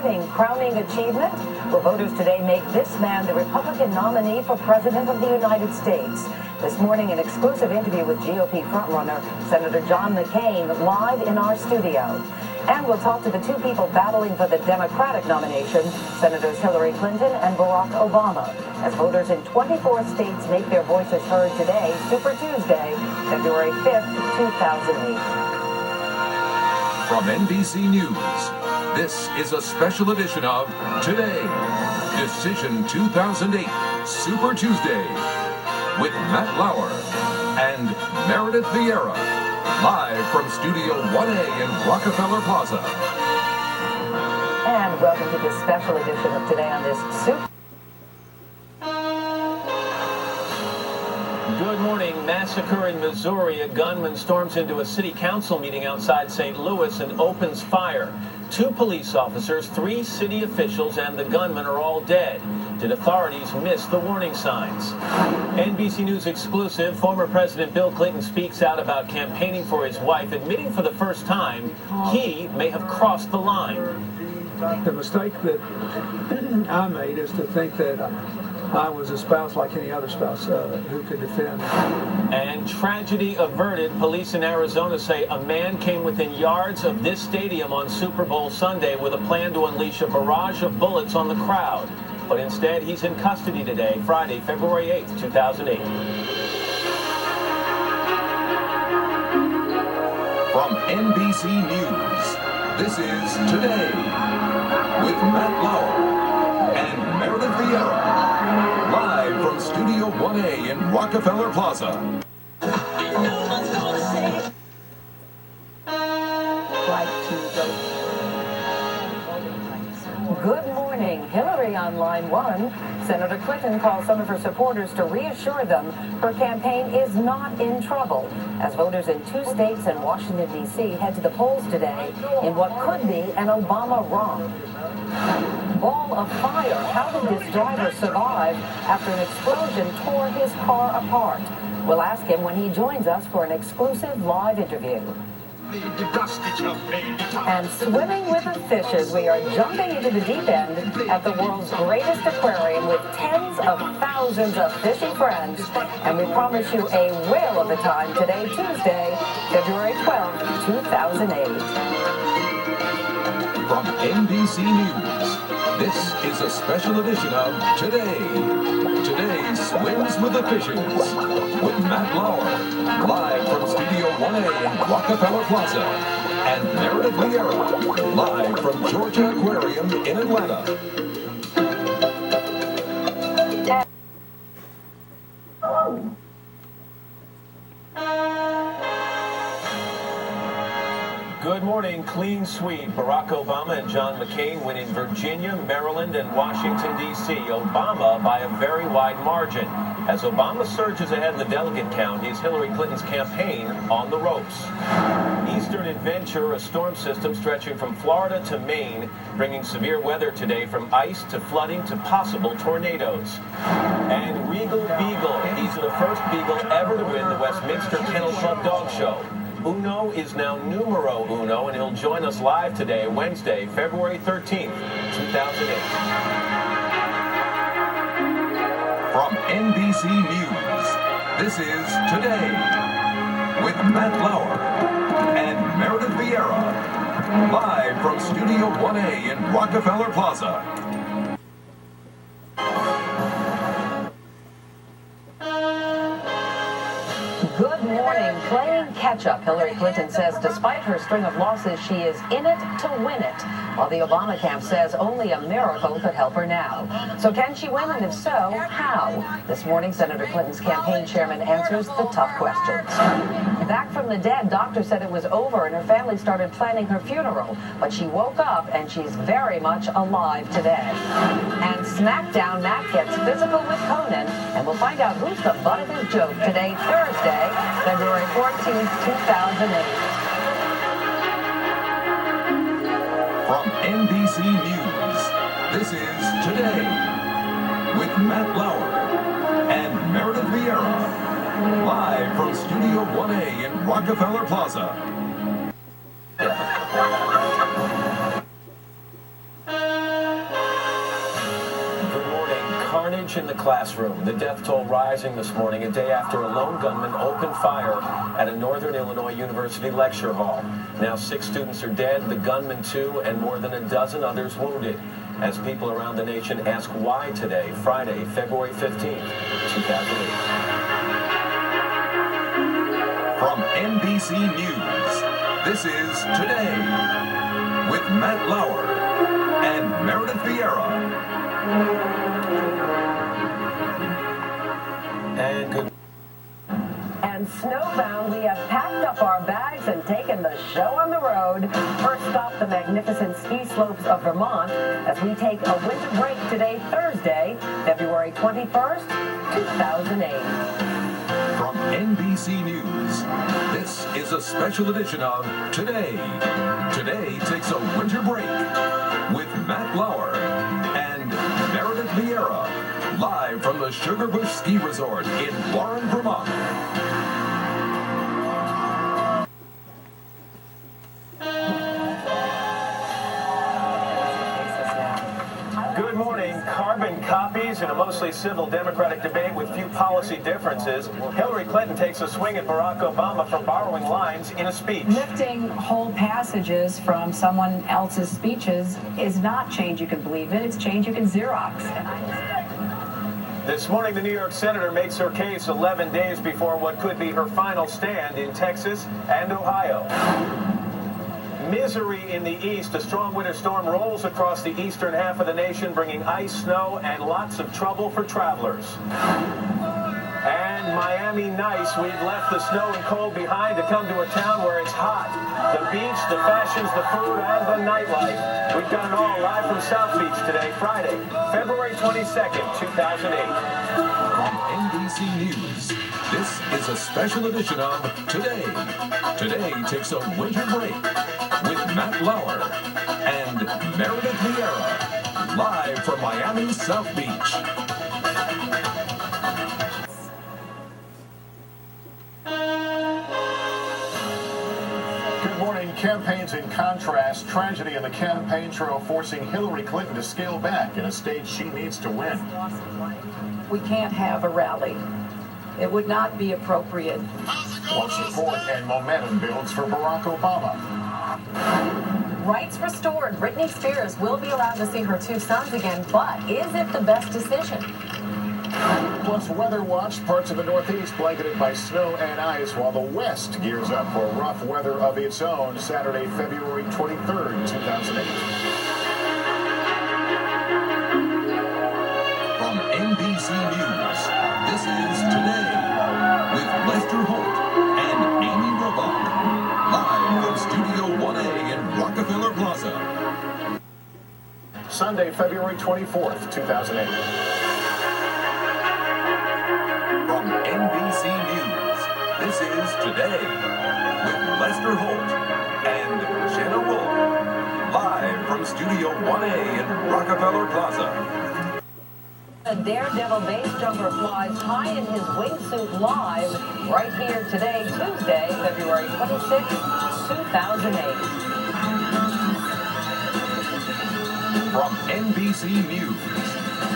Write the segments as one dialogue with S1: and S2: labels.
S1: sporting crowning achievement? Will voters today make this man the Republican nominee for President of the United States? This morning, an exclusive interview with GOP frontrunner Senator John McCain live in our studio. And we'll talk to the two people battling for the Democratic nomination, Senators Hillary Clinton and Barack Obama, as voters in 24 states make their voices heard today, Super Tuesday, February 5th, 2008.
S2: From NBC News, this is a special edition of Today, Decision 2008, Super Tuesday, with Matt Lauer and Meredith Vieira, live from Studio 1A in Rockefeller Plaza.
S1: And welcome to this special edition of Today on this Super.
S3: Good morning. Massacre in Missouri. A gunman storms into a city council meeting outside St. Louis and opens fire. 2 police officers, 3 city officials, and the gunman are all dead. Did authorities miss the warning signs? NBC News exclusive. Former President Bill Clinton speaks out about campaigning for his wife, admitting for the first time he may have crossed the line.
S4: The mistake that I made is to think that I was a spouse like any other spouse who could defend.
S3: And tragedy averted. Police in Arizona say a man came within yards of this stadium on Super Bowl Sunday with a plan to unleash a barrage of bullets on the crowd. But instead, he's in custody today, Friday, February 8th, 2008.
S2: From NBC News, this is Today, with Matt Lauer and Meredith Vieira, live from Studio 1A in Rockefeller Plaza.
S1: Good morning. Hillary on line 1. Senator Clinton calls some of her supporters to reassure them her campaign is not in trouble, as voters in 2 states and Washington, D.C. head to the polls today in what could be an Obama romp. Ball of fire. How did this driver survive after an explosion tore his car apart? We'll ask him when he joins us for an exclusive live interview. And swimming with the fishes, we are jumping into the deep end at the world's greatest aquarium with tens of thousands of fishy friends. And we promise you a whale of a time today, Tuesday, February 12th, 2008.
S2: From NBC News, this is a special edition of Today. Today Swims with the Fishes, with Matt Lauer, live from Studio 1A in Rockefeller Plaza, and Meredith Vieira, live from Georgia Aquarium in Atlanta.
S3: Good morning. Clean sweep. Barack Obama and John McCain win in Virginia, Maryland, and Washington, D.C. Obama by a very wide margin. As Obama surges ahead in the delegate count, is Hillary Clinton's campaign on the ropes. Eastern Adventure, a storm system stretching from Florida to Maine, bringing severe weather today from ice to flooding to possible tornadoes. And Regal Beagle. He's the first Beagle ever to win the Westminster Kennel Club Dog Show. Uno is now numero uno, and he'll join us live today, Wednesday, February 13th, 2008.
S2: From NBC News, this is Today, with Matt Lauer and Meredith Vieira, live from Studio 1A in Rockefeller Plaza.
S1: Good morning. Playing catch-up, Hillary Clinton says despite her string of losses, she is in it to win it, while the Obama camp says only a miracle could help her now. So can she win, and if so, how? This morning, Senator Clinton's campaign chairman answers the tough questions. Back from the dead, doctors said it was over and her family started planning her funeral, but she woke up and she's very much alive today. And SmackDown, Matt gets physical with Conan, and we'll find out who's the butt of his joke today, Thursday, February 14th, 2008.
S2: From NBC News, this is Today, with Matt Lauer and Meredith Vieira, live from Studio 1A in Rockefeller Plaza.
S3: Carnage in the classroom. The death toll rising this morning, a day after a lone gunman opened fire at a Northern Illinois University lecture hall. Now 6 students are dead, the gunman 2, and more than a dozen others wounded. As people around the nation ask why today, Friday, February 15th, 2008.
S2: From NBC News, this is Today with Matt Lauer and Meredith Vieira.
S3: And good.
S1: And snowbound, we have packed up our bags and taken the show on the road. First stop, the magnificent ski slopes of Vermont, as we take a winter break today, Thursday, February 21st, 2008.
S2: From NBC News, this is a special edition of Today. Today takes a winter break with Matt Lauer and Meredith Vieira, live from the Sugar Bush Ski Resort in Warren, Vermont.
S3: Good morning. Carbon copies in a mostly civil Democratic debate with few policy differences. Hillary Clinton takes a swing at Barack Obama for borrowing lines in a speech.
S5: Lifting whole passages from someone else's speeches is not change you can believe in, it's change you can Xerox.
S3: This morning, the New York senator makes her case 11 days before what could be her final stand in Texas and Ohio. Misery in the east. A strong winter storm rolls across the eastern half of the nation, bringing ice, snow, and lots of trouble for travelers. And Miami nice. We've left the snow and cold behind to come to a town where it's hot. The beach, the fashions, the food, and the nightlife. We've got it all live from South Beach today, Friday, February 22nd, 2008.
S2: From NBC News, this is a special edition of Today. Today takes a winter break with Matt Lauer and Meredith Vieira, live from Miami's South Beach.
S6: Good morning. Campaigns in contrast. Tragedy in the campaign trail forcing Hillary Clinton to scale back in a state she needs to win.
S5: We can't have a rally. It would not be appropriate.
S6: While support and momentum builds for Barack Obama.
S7: Rights restored. Britney Spears will be allowed to see her 2 sons again, but is it the best decision?
S6: Plus weather watch. Parts of the Northeast blanketed by snow and ice, while the West gears up for rough weather of its own Saturday, February 23rd, 2008.
S2: From NBC News, this is Today with Lester Holt and Amy Robach, live from Studio 1A in Rockefeller Plaza.
S6: Sunday, February 24th, 2008.
S2: From NBC News, this is Today with Lester Holt and Jenna Wolf, live from Studio 1A in Rockefeller Plaza.
S1: A daredevil base jumper flies high in his wingsuit live right here today, Tuesday, February 26, 2008.
S2: From NBC News,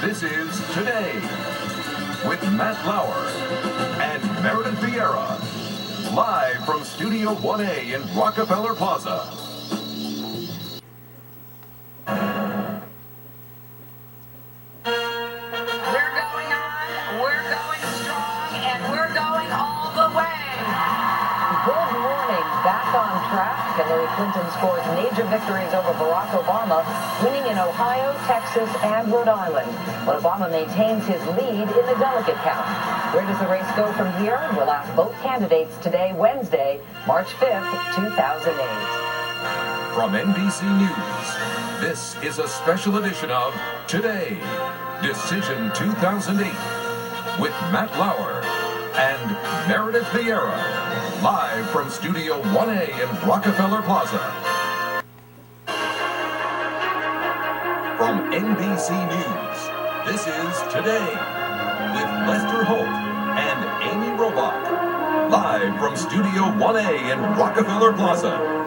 S2: this is Today with Matt Lauer and Meredith Vieira, live from Studio 1A in Rockefeller Plaza.
S7: We're going on, we're going strong, and we're going all the way.
S1: Good morning. Back on track. Hillary Clinton scores major victories over Barack Obama, winning in Ohio, Texas, and Rhode Island, but Obama maintains his lead in the delegate count. Where does the race go from here? We'll ask both candidates today, Wednesday, March 5th, 2008.
S2: From NBC News, this is a special edition of Today, Decision 2008, with Matt Lauer and Meredith Vieira, live from Studio 1A in Rockefeller Plaza. From NBC News, this is Today, with Lester Holt and Amy Robach, live from Studio 1A in Rockefeller Plaza.